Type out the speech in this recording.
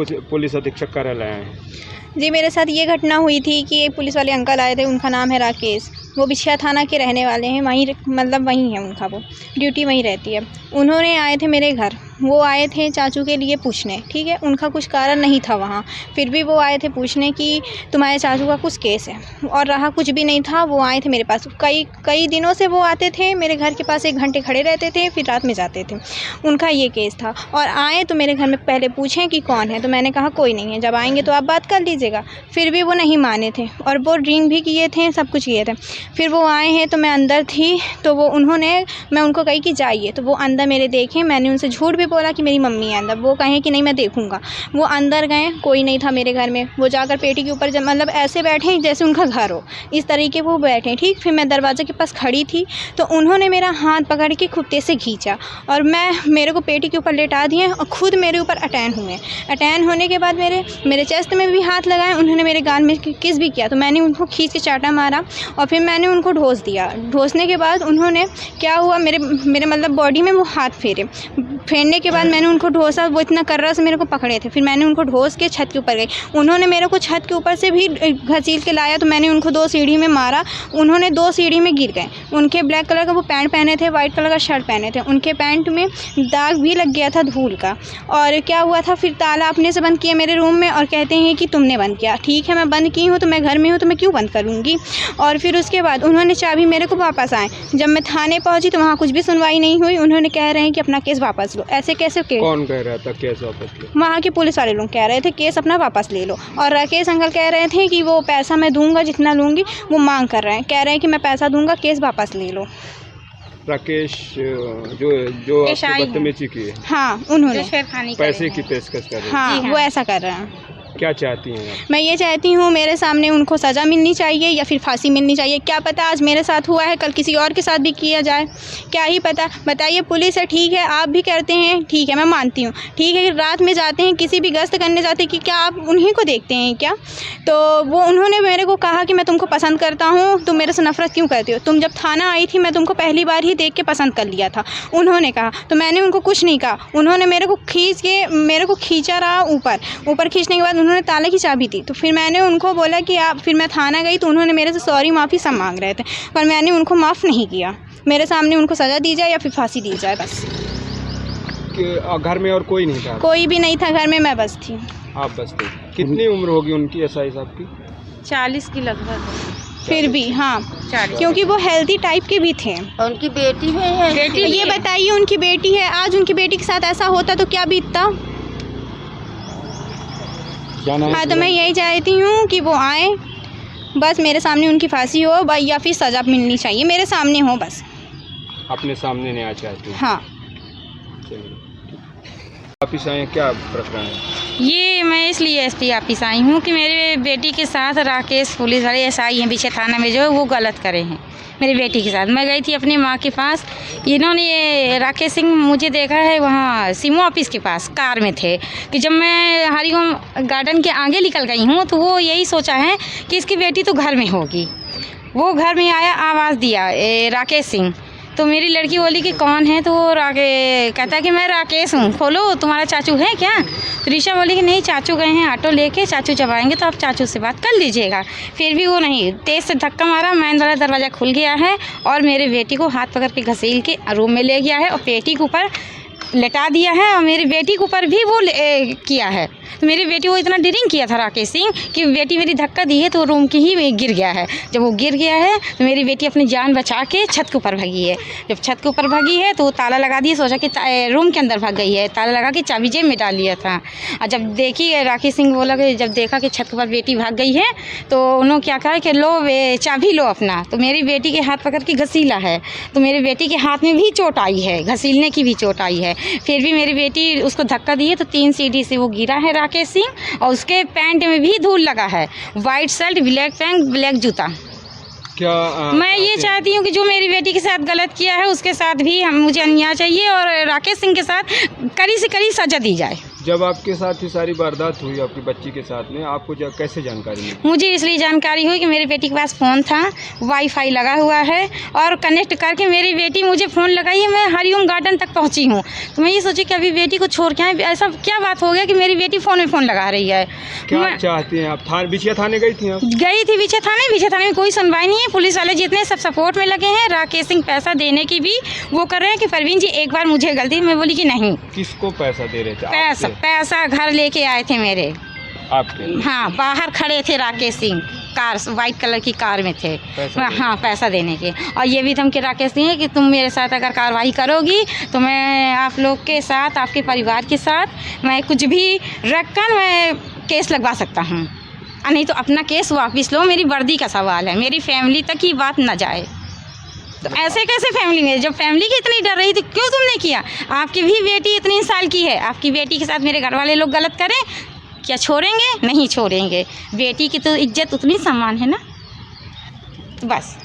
Police अधीक्षक कार्यालय आए हैं। जी, मेरे साथ ये घटना हुई थी कि एक पुलिस वाले अंकल आए थे, उनका नाम है राकेश। वो बिछिया थाना के रहने वाले हैं, वहीं मतलब वहीं है उनका, वो ड्यूटी वहीं रहती है। उन्होंने आए थे मेरे घर, वो आए थे चाचू के लिए पूछने, ठीक है। उनका कुछ कारण नहीं था वहाँ, फिर भी वो आए थे पूछने कि तुम्हारे चाचू का कुछ केस है, और रहा कुछ भी नहीं था। वो आए थे मेरे पास, कई दिनों से वो आते थे मेरे घर के पास, 1 घंटे खड़े रहते थे, फिर रात में जाते थे। उनका ये केस था, और आए तो मेरे घर में पहले पूछें कि कौन है, तो मैंने कहा कोई नहीं है, जब आएंगे तो आप बात कर लीजिएगा। फिर भी वो नहीं माने थे, और वो ड्रिंक भी किए थे, सब कुछ किए थे। फिर वो आए हैं तो मैं अंदर थी, तो मैं उनको कही कि जाइए, तो वो अंदर मेरे देखे। मैंने उनसे झूठ भी बोला कि मेरी मम्मी है अंदर, वो कहें कि नहीं मैं देखूंगा। वो अंदर गए, कोई नहीं था मेरे घर में। वो जाकर पेटी के ऊपर मतलब ऐसे बैठे जैसे उनका घर हो, इस तरीके वो बैठे, ठीक। फिर मैं दरवाजे के पास खड़ी थी, तो उन्होंने मेरा हाथ पकड़ के कुत्ते से खींचा, और मेरे को पेटी के ऊपर लेटा दिए, और खुद मेरे ऊपर अटैन हुए। अटैन होने के बाद मेरे चेस्ट में भी हाथ लगाए, उन्होंने मेरे गाल में किस भी किया, तो मैंने उनको खींच के चाटा मारा, और फिर मैंने उनको ढोस दिया। ढोसने के बाद उन्होंने क्या हुआ, मेरे मतलब बॉडी में वो हाथ फेरने के बाद मैंने उनको ढोसा। वो इतना कर्रा से मेरे को पकड़े थे, फिर मैंने उनको ढोस के छत के ऊपर गई। उन्होंने मेरे को छत के ऊपर से भी घसीट के लाया, तो मैंने उनको 2 सीढ़ी में मारा। उन्होंने 2 सीढ़ी में गिर गए। उनके ब्लैक कलर का वो पैंट पहने थे, वाइट कलर का शर्ट पहने थे, उनके पैंट में दाग भी लग गया था धूल का। और क्या हुआ था, फिर ताला अपने से बंद किया मेरे रूम में, और कहते हैं कि तुमने बंद किया। ठीक है, मैं बंद की हूँ तो मैं घर में हूँ, तो मैं क्यों बंद करूँगी। और फिर उसके बाद उन्होंने चाबी मेरे को वापस आए। जब मैं थाने पहुँची तो वहाँ कुछ भी सुनवाई नहीं हुई। उन्होंने कह रहे हैं कि अपना केस वापस लो। ऐसे कैसे केस? कौन कह रहा था केस वापस लो? वहाँ के पुलिस वाले लोग कह रहे थे केस अपना वापस ले लो। और राकेश अंकल कह रहे थे कि वो पैसा मैं दूंगा, जितना लूँगी वो मांग कर रहे हैं, कह रहे हैं कि मैं पैसा दूंगा, केस वापस ले लो। राकेश जो आपसे बदतमीजी की है, हाँ, उन्होंने पैसे की पेशकश कर रहे हैं। हाँ, वो ऐसा कर रहे हैं। क्या चाहती हैं आप? मैं ये चाहती हूँ मेरे सामने उनको सज़ा मिलनी चाहिए, या फिर फांसी मिलनी चाहिए। क्या पता आज मेरे साथ हुआ है, कल किसी और के साथ भी किया जाए, क्या ही पता। बताइए, पुलिस है, ठीक है, आप भी करते हैं, ठीक है, मैं मानती हूँ, ठीक है। रात में जाते हैं, किसी भी गश्त करने जाते हैं, कि क्या आप उन्हीं को देखते हैं क्या? तो उन्होंने मेरे को कहा कि मैं तुमको पसंद करता हूँ, तुम मेरे से नफरत क्यों करती हो? तुम जब थाना आई थी, मैं तुमको पहली बार ही देख के पसंद कर लिया था, उन्होंने कहा। तो मैंने उनको कुछ नहीं कहा। उन्होंने मेरे को खींचा रहा ऊपर खींचने के बाद उन्होंने ताले की चाबी दी। तो फिर मैंने उनको बोला कि फिर मैं थाना गई, तो उन्होंने मेरे से सॉरी माफ़ी सब मांग रहे थे, पर मैंने उनको माफ़ नहीं किया। मेरे सामने उनको सज़ा दी जाए या फिर फांसी दी जाए, बस। घर में और कोई नहीं था? कोई भी नहीं था घर में, मैं बस थी। आप बस थे। कितनी उम्र होगी उनकी एसआई साहब की? 40 की लगभग। फिर भी हाँ, क्योंकि वो हेल्दी टाइप के भी थे। और उनकी बेटी है, बेटी, ये बताइए, उनकी बेटी है। आज उनकी बेटी के साथ ऐसा होता तो क्या बीतता। हाँ, तो मैं यही चाहती हूँ कि वो आए, बस मेरे सामने उनकी फांसी हो, या फिर सज़ा मिलनी चाहिए, मेरे सामने हो, बस। अपने सामने नहीं आ चाहती? हाँ। ऑफिस आए, क्या प्रकरण है? ये मैं इसलिए एसपी ऑफिस आई हूँ कि मेरे बेटी के साथ राकेश पुलिस वाले एसआई हैं बिछिया थाना में, जो है वो गलत करे हैं मेरी बेटी के साथ। मैं गई थी अपनी माँ के पास, इन्होंने ये राकेश सिंह मुझे देखा है वहाँ सीमो ऑफिस के पास, कार में थे, कि जब मैं हरिओम गार्डन के आगे निकल गई हूँ तो वो यही सोचा है कि इसकी बेटी तो घर में होगी। वो घर में आया, आवाज़ दिया राकेश सिंह, तो मेरी लड़की बोली कि कौन है, तो वो कहता है कि मैं राकेश हूँ, खोलो तुम्हारा चाचू है क्या? तो ऋषा बोली कि नहीं, चाचू गए हैं ऑटो लेके, चाचू जब आएंगे तो आप चाचू से बात कर लीजिएगा। फिर भी वो नहीं, तेज़ से धक्का मारा, मैन वाला दरवाज़ा खुल गया है, और मेरे बेटी को हाथ पकड़ के घसीट के रूम में ले गया है, और पेटी के ऊपर लेटा दिया है, और मेरी बेटी के ऊपर भी वो किया है। तो मेरी बेटी वो इतना ड्रिंक किया था राकेश सिंह कि बेटी मेरी धक्का दी है तो रूम के ही गिर गया है। जब वो गिर गया है तो मेरी बेटी अपनी जान बचा के छत के ऊपर भागी है। जब छत के ऊपर भागी है तो वो ताला लगा दिया, सोचा कि रूम के अंदर भाग गई है, ताला लगा के चाबी जेब में डाल लिया था। और जब देखी राकेश सिंह बोला कि जब देखा कि छत के ऊपर बेटी भाग गई है तो उन्होंने क्या कहा कि लो चाबी लो अपना। तो मेरी बेटी के हाथ पकड़ के घसीला है, तो मेरी बेटी के हाथ में भी चोट आई है, घसीलने की भी चोट आई है। फिर भी मेरी बेटी उसको धक्का दी है तो 3 सीढ़ी से वो गिरा है राकेश सिंह, और उसके पैंट में भी धूल लगा है, white shirt, black pant, black जूता। क्या मैं ये चाहती हूँ कि जो मेरी बेटी के साथ गलत किया है उसके साथ भी मुझे अन्याय चाहिए, और राकेश सिंह के साथ कड़ी से कड़ी सजा दी जाए। जब आपके साथ ही सारी वारदात हुई आपकी बच्ची के साथ में, आपको कैसे जानकारी मिली? मुझे इसलिए जानकारी हुई कि मेरी बेटी के पास फ़ोन था, वाईफाई लगा हुआ है और कनेक्ट करके मेरी बेटी मुझे फ़ोन लगाई है, मैं हरिओम गार्डन तक पहुंची हूं। तो मैं ये सोची कि अभी बेटी को छोड़ के आए, ऐसा क्या बात हो गया कि मेरी बेटी फ़ोन में फ़ोन लगा रही है। क्या चाहती हैं आप? बिछिया थाने गई थी आप? गई थी बिछिया थाने में कोई सुनवाई नहीं है। पुलिस वाले जितने सब सपोर्ट में लगे हैं, राकेश सिंह पैसा देने की भी वो कर रहे हैं कि परवीन जी एक बार मुझे गलती। मैं बोली कि नहीं। किसको पैसा दे रहे थे? पैसा घर लेके आए थे मेरे। आपके? हाँ, बाहर खड़े थे Rakesh Singh, car white colour की कार में थे। हाँ, पैसा देने के। और ये भी धमकी राकेश सिंह है कि तुम मेरे साथ अगर कार्रवाई करोगी तो मैं आप लोग के साथ, आपके परिवार के साथ मैं कुछ भी रखकर मैं केस लगवा सकता हूँ, नहीं तो अपना केस वापस लो। मेरी वर्दी का सवाल है, मेरी फैमिली तक ही बात न जाए। तो ऐसे कैसे फैमिली में, जब फैमिली की इतनी डर रही थी क्यों तुमने किया? आपकी भी बेटी इतनी साल की है, आपकी बेटी के साथ मेरे घर वाले लोग गलत करें, क्या छोड़ेंगे? नहीं छोड़ेंगे। बेटी की तो इज्जत उतनी सम्मान है ना, बस।